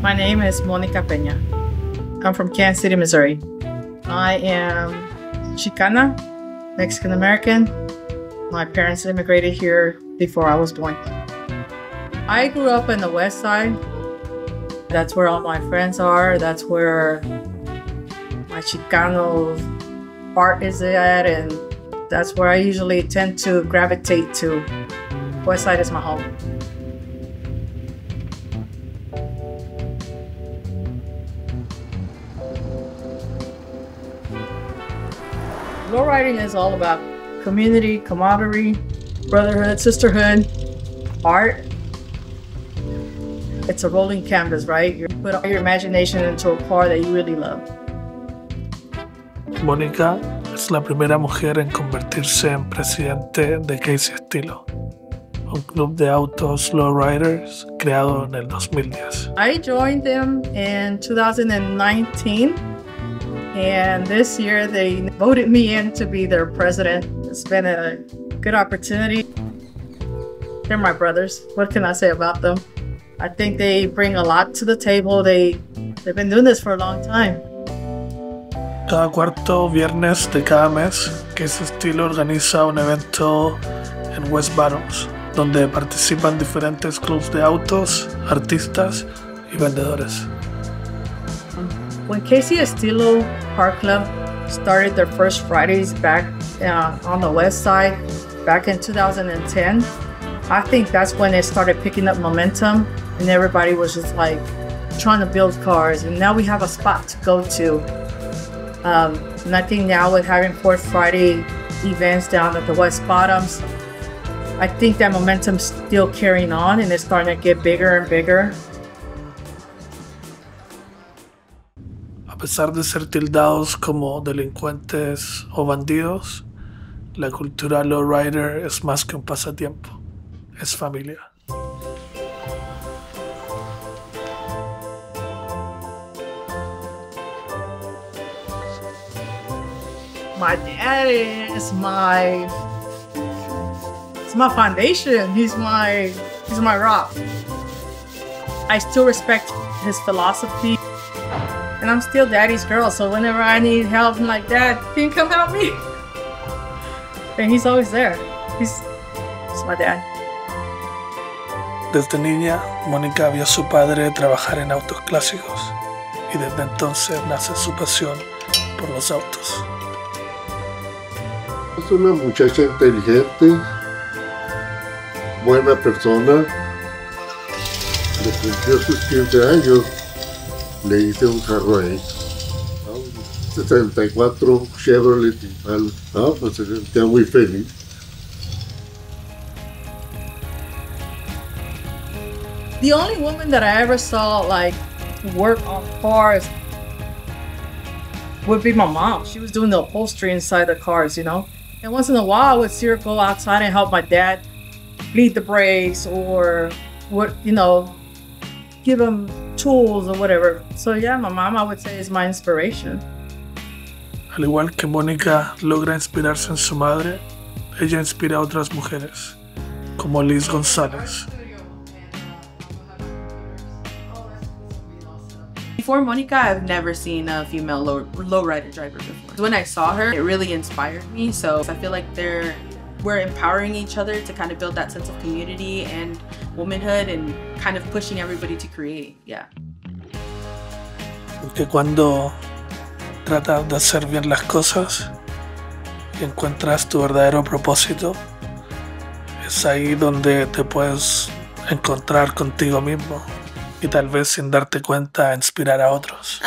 My name is Monica Peña. I'm from Kansas City, Missouri. I am Chicana, Mexican-American. My parents immigrated here before I was born. I grew up in the West Side. That's where all my friends are. That's where my Chicano heart is at, and that's where I usually tend to gravitate to. West Side is my home. Lowriding is all about community, camaraderie, brotherhood, sisterhood, art. It's a rolling canvas, right? You put all your imagination into a car that you really love. Mónica es la primera mujer en convertirse en presidente de Casey Estilo, un club de autos lowriders creado en el 2010. I joined them in 2019, and this year they voted me in to be their president. It's been a good opportunity. They're my brothers. What can I say about them? I think they bring a lot to the table. They've been doing this for a long time. Cada cuarto viernes de cada mes, Casey Estilo organiza un evento en West Bottoms, donde participan diferentes clubes de autos, artistas y vendedores. When Casey Estilo Car Club started their first Fridays back on the West Side back in 2010, I think that's when it started picking up momentum, and everybody was just like trying to build cars, and now we have a spot to go to. And I think now with having Fourth Friday events down at the West Bottoms, I think that momentum's still carrying on, and it's starting to get bigger and bigger. A pesar de ser tildados como delincuentes o bandidos, la cultura lowrider es más que un pasatiempo, es familia. My dad is my foundation. He's my rock. I still respect his philosophy, and I'm still daddy's girl. So whenever I need help like that, can you come help me? And he's always there. He's my dad. Desde niña, Mónica vio a su padre trabajar en autos clásicos y desde entonces nace su pasión por los autos. Es una muchacha inteligente, buena persona. Le cumplió sus 15 años, le hice un carro a ella. 64 Chevrolet Impala. Pues se sentía muy feliz. The only woman that I ever saw like work on cars would be my mom. She was doing the upholstery inside the cars, you know. And once in a while, I would see her go outside and help my dad bleed the brakes or give him tools or whatever. So yeah, my mom, I would say, is my inspiration. Al igual que Mónica logra inspirarse en su madre, ella inspira a otras mujeres, como Liz González. Before Monica, I've never seen a female lowrider driver before. When I saw her, it really inspired me. So I feel like we're empowering each other to kind of build that sense of community and womanhood and kind of pushing everybody to create. Yeah. Porque cuando tratas de hacer bien las cosas y encuentras tu verdadero propósito, es ahí donde te puedes encontrar contigo mismo. y tal vez sin darte cuenta inspirar a otros.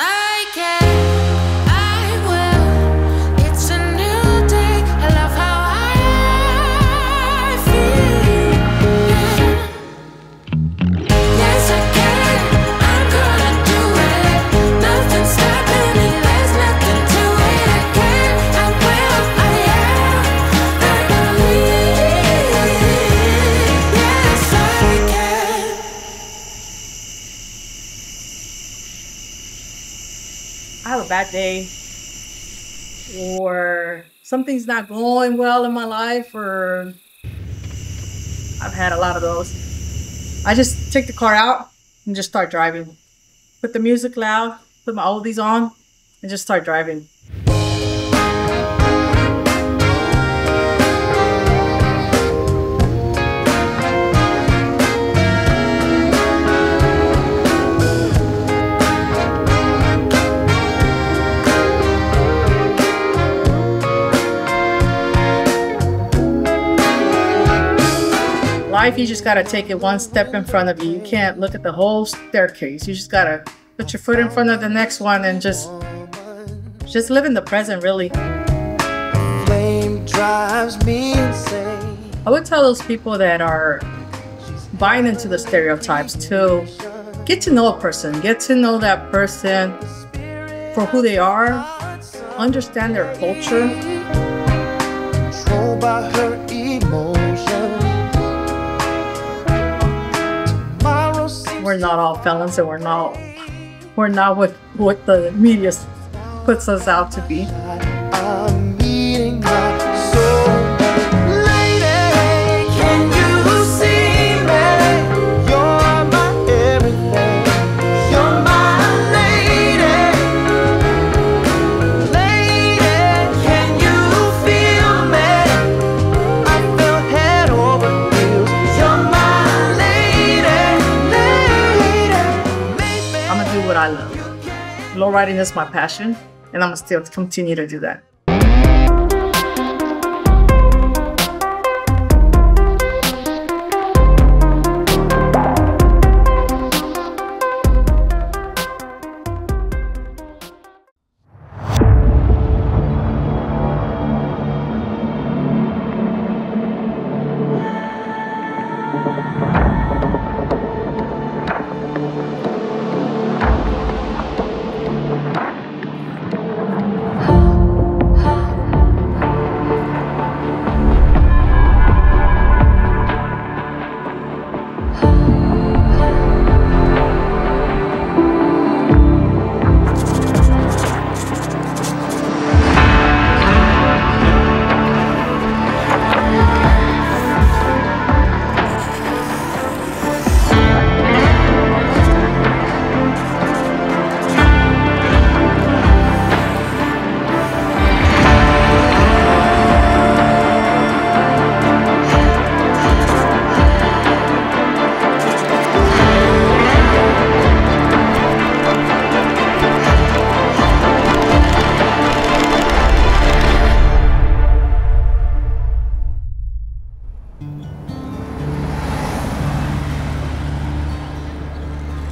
I have a bad day or something's not going well in my life, or I've had a lot of those. I just take the car out and just start driving. Put the music loud, put my oldies on, and just start driving. Life, you just gotta take it one step in front of you. You can't look at the whole staircase. You just gotta put your foot in front of the next one and just live in the present, really. Flame drives me insane. I would tell those people that are buying into the stereotypes to get to know a person, get to know that person for who they are, understand their culture. Controlled by her emotion. We're not all felons, and we're not what the media puts us out to be. I'm meeting my soulmate. Lady, can you see me? You're my everything. You're my lady. Lady, can you feel me? I feel head over heels. You're my lady. I'm gonna do what I love. Lowriding is my passion, and I'm gonna still continue to do that.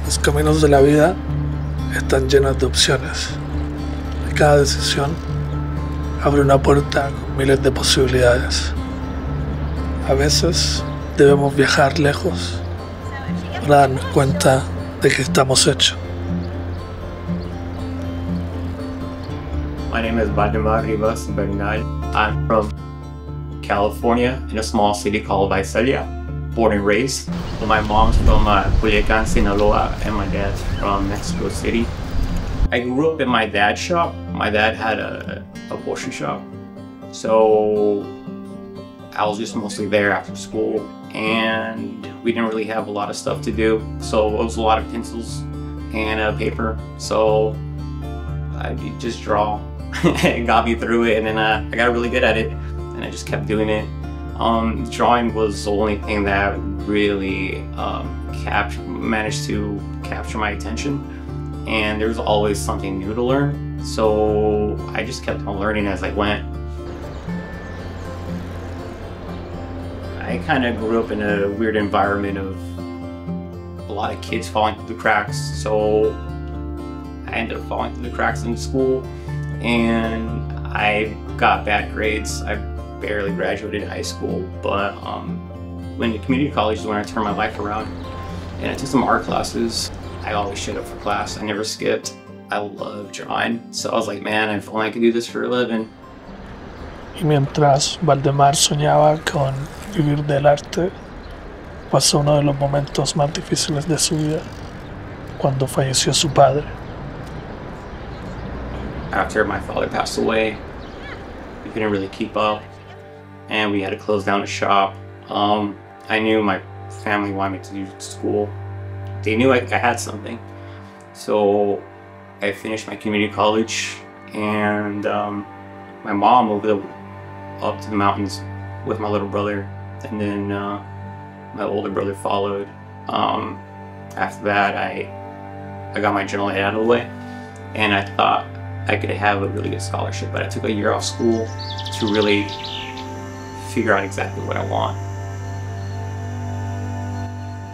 Los caminos de la vida están llenos de opciones. Y cada decisión abre una puerta con miles de posibilidades. A veces debemos viajar lejos para darnos cuenta de que estamos hechos. My name is Valdemar Rivas Bernal. I'm from California in a small city called Visalia, born and raised. My mom's from Culiacan, Sinaloa, and my dad's from Mexico City. I grew up in my dad's shop. My dad had a Porsche shop, so I was just mostly there after school, and we didn't really have a lot of stuff to do, so it was a lot of pencils and paper, so I just draw. It got me through it, and then I got really good at it, and I just kept doing it. Drawing was the only thing that really managed to capture my attention, and there was always something new to learn, so I just kept on learning as I went. I kind of grew up in a weird environment of a lot of kids falling through the cracks, so I ended up falling through the cracks in school, and I got bad grades. I barely graduated high school, but when the community college is when I turned my life around, and I took some art classes. I always showed up for class. I never skipped. I love drawing, so I was like, man, if only I could do this for a living. Y mientras Valdemar soñaba con vivir del arte, pasó uno de los momentos más difíciles de su vida, cuando falleció su padre. After my father passed away, we couldn't really keep up, and we had to close down the shop. I knew my family wanted me to do school. They knew I had something, so I finished my community college, and my mom moved up to the mountains with my little brother, and then my older brother followed. After that, I got my general ed out of the way, and I thought I could have a really good scholarship, but I took a year off school to really figure out exactly what I want.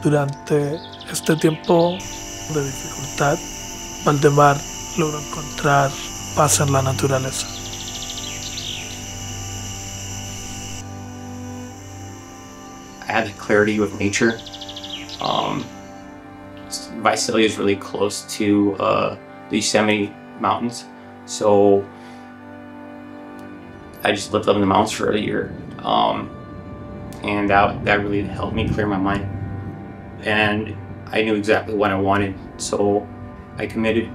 Durante este tiempo de dificultad, Valdemar logró encontrar paz en la naturaleza. I had the clarity with nature. Visalia is really close to the Yosemite Mountains, so I just lived up in the mountains for a year, and that really helped me clear my mind. And I knew exactly what I wanted, so I committed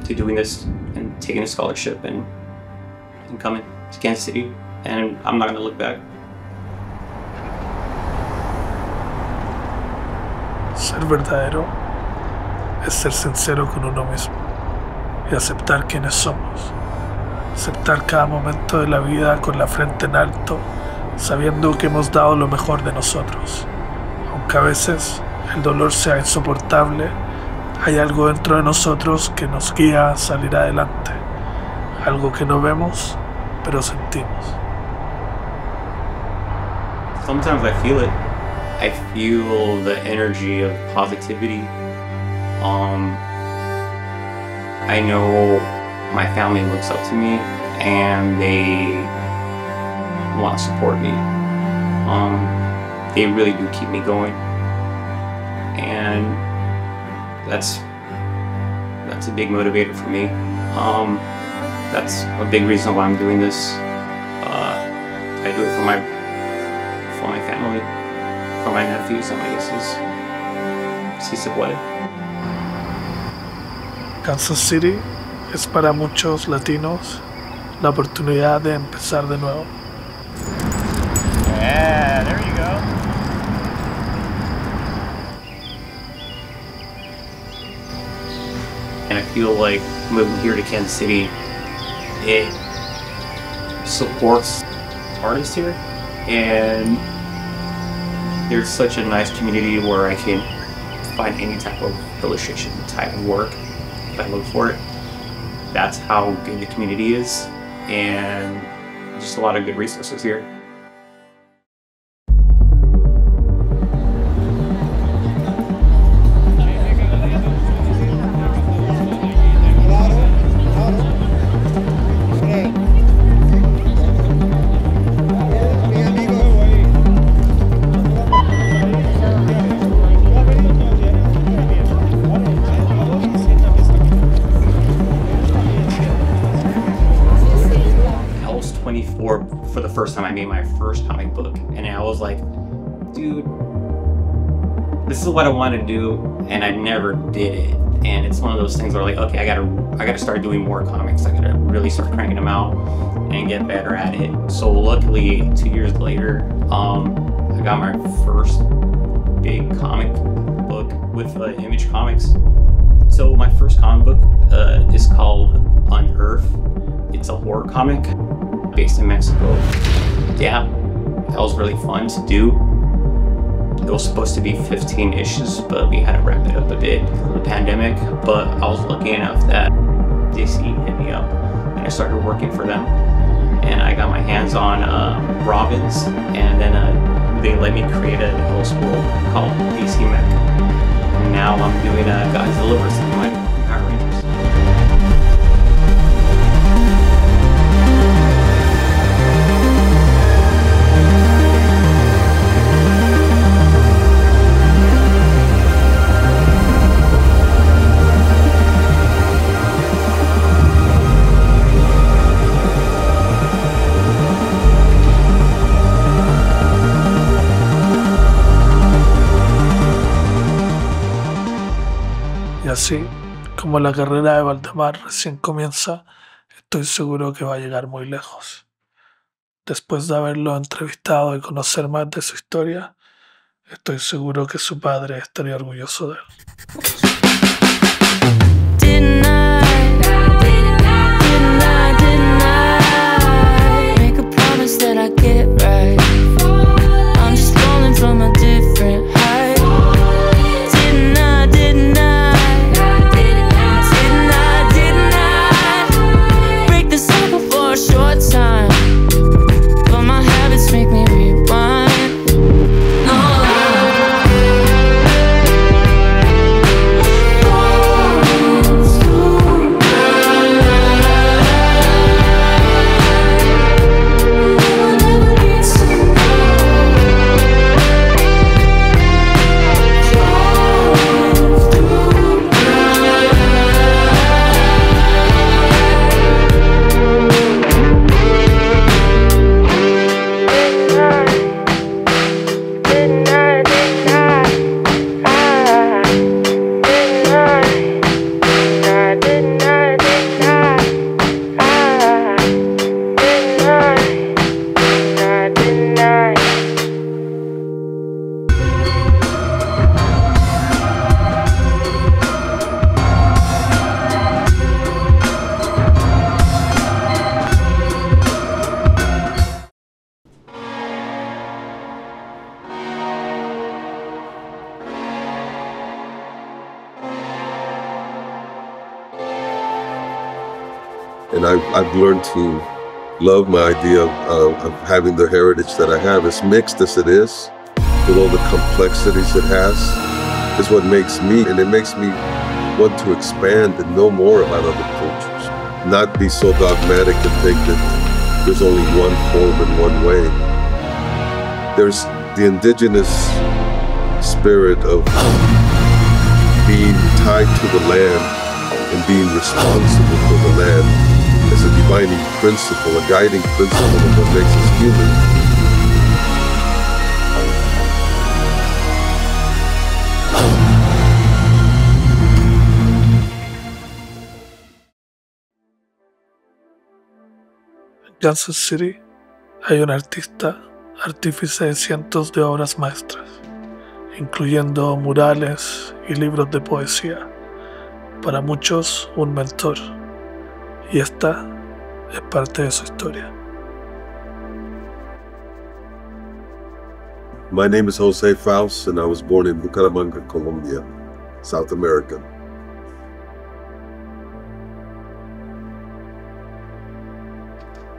to doing this and taking a scholarship and coming to Kansas City, and I'm not going to look back. Ser verdadero es ser sincero con uno mismo y aceptar quiénes somos. Aceptar cada momento de la vida con la frente en alto, sabiendo que hemos dado lo mejor de nosotros. Aunque a veces el dolor sea insoportable, hay algo dentro de nosotros que nos guía a salir adelante. Algo que no vemos, pero sentimos. Sometimes I feel it. I feel the energy of positivity. I know my family looks up to me and they want to support me. They really do keep me going, and that's a big motivator for me. That's a big reason why I'm doing this. I do it for my family, for my nephews and my nieces. Si se puede. Kansas City es para muchos latinos la oportunidad de empezar de nuevo. Yeah, there you go. And I feel like moving here to Kansas City, it supports artists here, and there's such a nice community where I can find any type of illustration type of work if I look for it. That's how good the community is, and just a lot of good resources here. For the first time, I made my first comic book, and I was like, dude, this is what I want to do, and I never did it. And it's one of those things where, like, okay, I gotta start doing more comics. I gotta really start cranking them out and get better at it. So luckily, 2 years later, I got my first big comic book with Image Comics. So my first comic book is called Unearth. It's a horror comic based in Mexico. Yeah, that was really fun to do. It was supposed to be 15 issues, but we had to wrap it up a bit because of the pandemic. But I was lucky enough that DC hit me up, and I started working for them. And I got my hands on Robins, and then they let me create an Elseworld called DC Mech. now I'm doing a Godzilla vs. Mighty Power Rangers. Y así, como la carrera de Valdemar recién comienza, estoy seguro que va a llegar muy lejos. Después de haberlo entrevistado y conocer más de su historia, estoy seguro que su padre estaría orgulloso de él. Didn't I make a promise that I'd get right? I'm just falling from a different height. Didn't I break the cycle for a short time? But my habits make me rewind. No. And I've learned to love my idea of having the heritage that I have. As mixed as it is, with all the complexities it has, is what makes me, and it makes me want to expand and know more about other cultures. Not be so dogmatic and think that there's only one form and one way. There's the indigenous spirit of being tied to the land and being responsible for the land as a defining principle, a guiding principle of what makes us human. En Kansas City hay un artista, artífice de cientos de obras maestras, incluyendo murales y libros de poesía. Para muchos, un mentor. Y esta es parte de su historia. My name is Jose Faust, and I was born in Bucaramanga, Colombia, South America.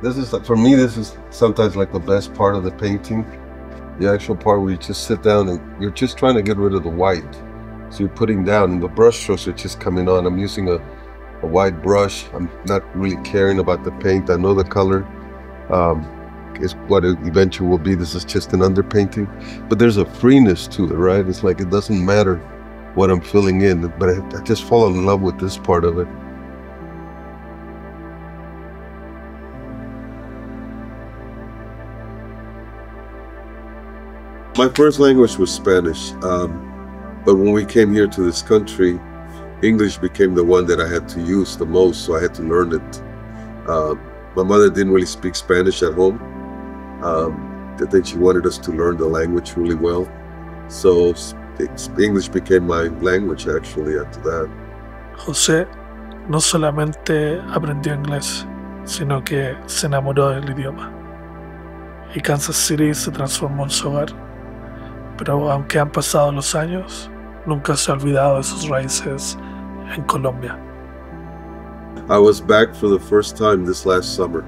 This is, for me, this is sometimes like the best part of the painting. The actual part where you just sit down and you're just trying to get rid of the white. So you're putting down, and the brush strokes are just coming on. I'm using a white brush. I'm not really caring about the paint. I know the color is what it eventually will be. This is just an underpainting. But there's a freeness to it, right? It's like it doesn't matter what I'm filling in, but I just fall in love with this part of it. My first language was Spanish. But when we came here to this country, English became the one that I had to use the most, so I had to learn it. My mother didn't really speak Spanish at home. I think she wanted us to learn the language really well. So English became my language actually after that. José no solamente aprendió inglés, sino que se enamoró del idioma. Y Kansas City se transformó en su hogar. Pero aunque han pasado los años, nunca se ha olvidado de sus raíces en Colombia. I was back for the first time this last summer.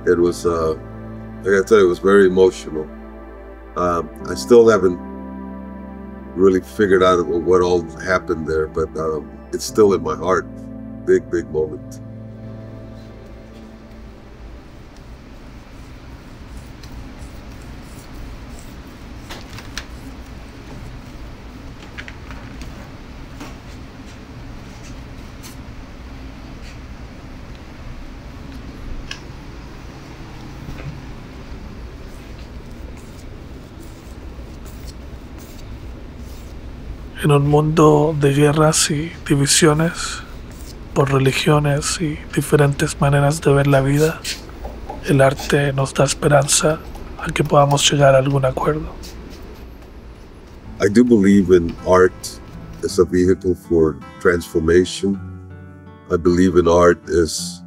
It was, I gotta tell you, it was very emotional. I still haven't really figured out what all happened there, but it's still in my heart. Big, big moment. En un mundo de guerras y divisiones por religiones y diferentes maneras de ver la vida, el arte nos da esperanza a que podamos llegar a algún acuerdo. I do believe in art as a vehicle for transformation. I believe in art as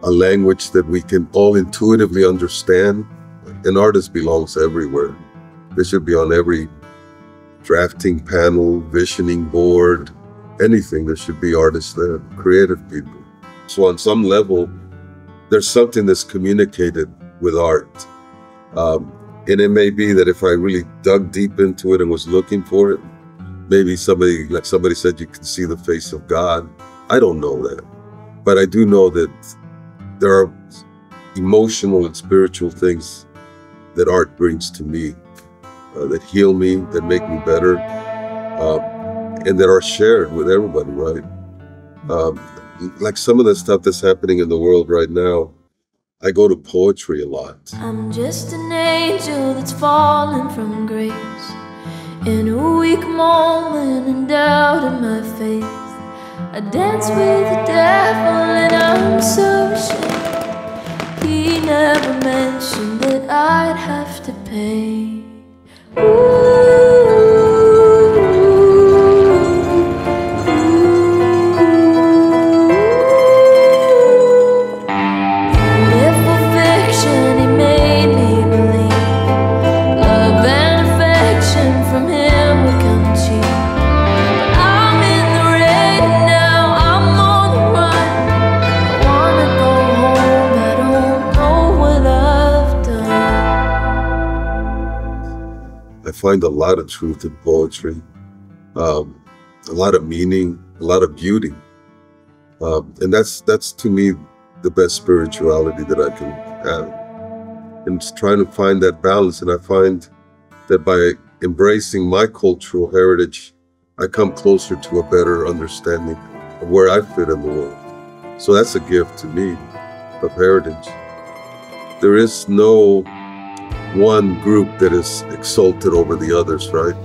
a language that we can all intuitively understand. And artist belongs everywhere. They should be on every drafting panel, visioning board, anything. There should be artists there, creative people. So on some level, there's something that's communicated with art. And it may be that if I really dug deep into it and was looking for it, maybe somebody, like somebody said, you can see the face of God. I don't know that. But I do know that there are emotional and spiritual things that art brings to me, that heal me, that make me better, and that are shared with everybody, right? Like some of the stuff that's happening in the world right now, I go to poetry a lot. I'm just an angel that's fallen from grace. In a weak moment and doubt in my faith, I dance with the devil and I'm so ashamed. He never mentioned that I'd have to pay. I find a lot of truth in poetry, a lot of meaning, a lot of beauty. And that's to me the best spirituality that I can have. And it's trying to find that balance. And I find that by embracing my cultural heritage, I come closer to a better understanding of where I fit in the world. So that's a gift to me of heritage. There is no one group that is exalted over the others, right?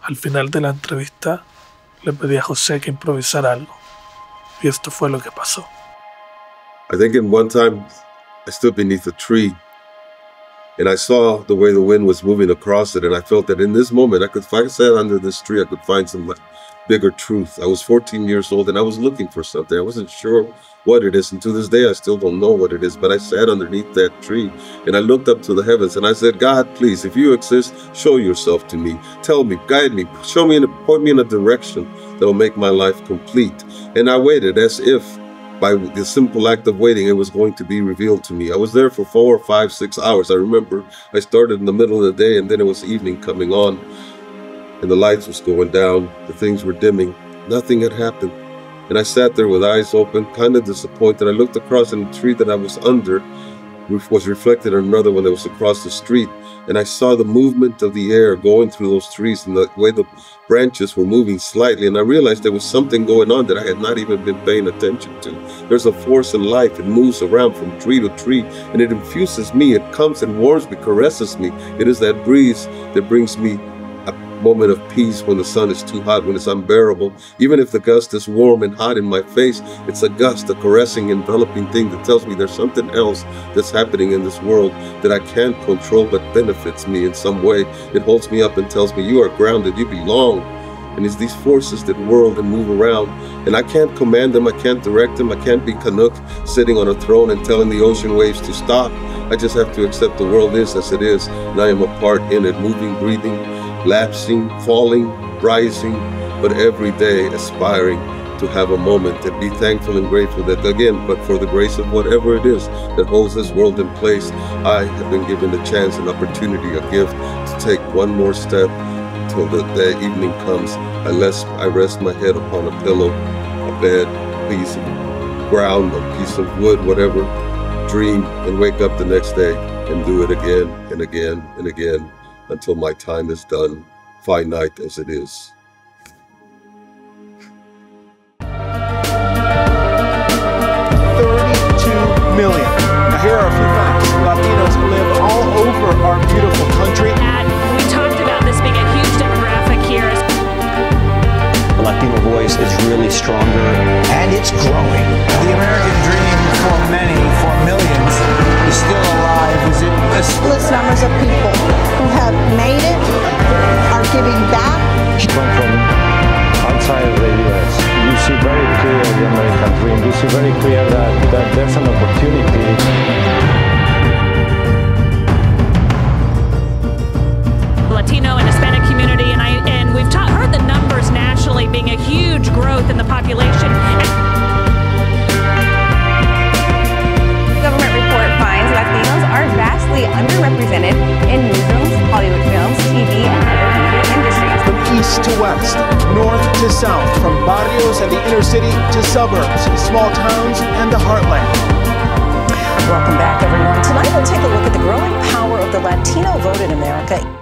Al final de la entrevista, le pedí a José que improvisara algo. Y esto fue lo que pasó. I think in one time, I stood beneath a tree and I saw the way the wind was moving across it, and I felt that in this moment, if I sat under this tree, I could find some bigger truth. I was 14 years old and I was looking for something. I wasn't sure what it is, and to this day I still don't know what it is, but I sat underneath that tree and I looked up to the heavens and I said, God, please, if you exist, show yourself to me. Tell me, guide me, show me, point me in a direction that will make my life complete. And I waited as if by the simple act of waiting, it was going to be revealed to me. I was there for 4, 5, 6 hours. I remember I started in the middle of the day and then it was evening coming on and the lights was going down, the things were dimming, nothing had happened. And I sat there with eyes open, kind of disappointed. I looked across and the tree that I was under was reflected in another one that was across the street. And I saw the movement of the air going through those trees and the way the branches were moving slightly. And I realized there was something going on that I had not even been paying attention to. There's a force in life. It moves around from tree to tree and it infuses me. It comes and warms me, caresses me. It is that breeze that brings me a moment of peace when the sun is too hot, when it's unbearable. Even if the gust is warm and hot in my face, it's a gust, a caressing, enveloping thing that tells me there's something else that's happening in this world that I can't control but benefits me in some way. It holds me up and tells me you are grounded, you belong. And it's these forces that whirl and move around. And I can't command them, I can't direct them, I can't be Canuck sitting on a throne and telling the ocean waves to stop. I just have to accept the world is as it is, and I am a part in it, moving, breathing, lapsing, falling, rising, but every day aspiring to have a moment and be thankful and grateful that, again, but for the grace of whatever it is that holds this world in place, I have been given a chance, an opportunity, a gift to take one more step till the evening comes. I rest my head upon a pillow, a bed, a piece of ground, a piece of wood, whatever, dream, and wake up the next day and do it again and again and again until my time is done, finite as it is. 32 million. Now here are a few facts. Latinos live all over our beautiful country. And we talked about this being a huge demographic here. The Latino voice is really stronger. And it's growing. The American dream for many, for millions, is still alive. Is it? Countless numbers of people who have made it, are giving back. Come from outside of the U.S. You see very clear the American dream. You see very clear that there's an opportunity. Latino and Hispanic community, and we've heard the numbers nationally being a huge growth in the population. Government report finds Latinos are vastly underrepresented in newsrooms, Hollywood films, TV, and other media industries. From east to west, north to south, from barrios and the inner city to suburbs, small towns, and the heartland. Welcome back, everyone. Tonight we'll take a look at the growing power of the Latino vote in America.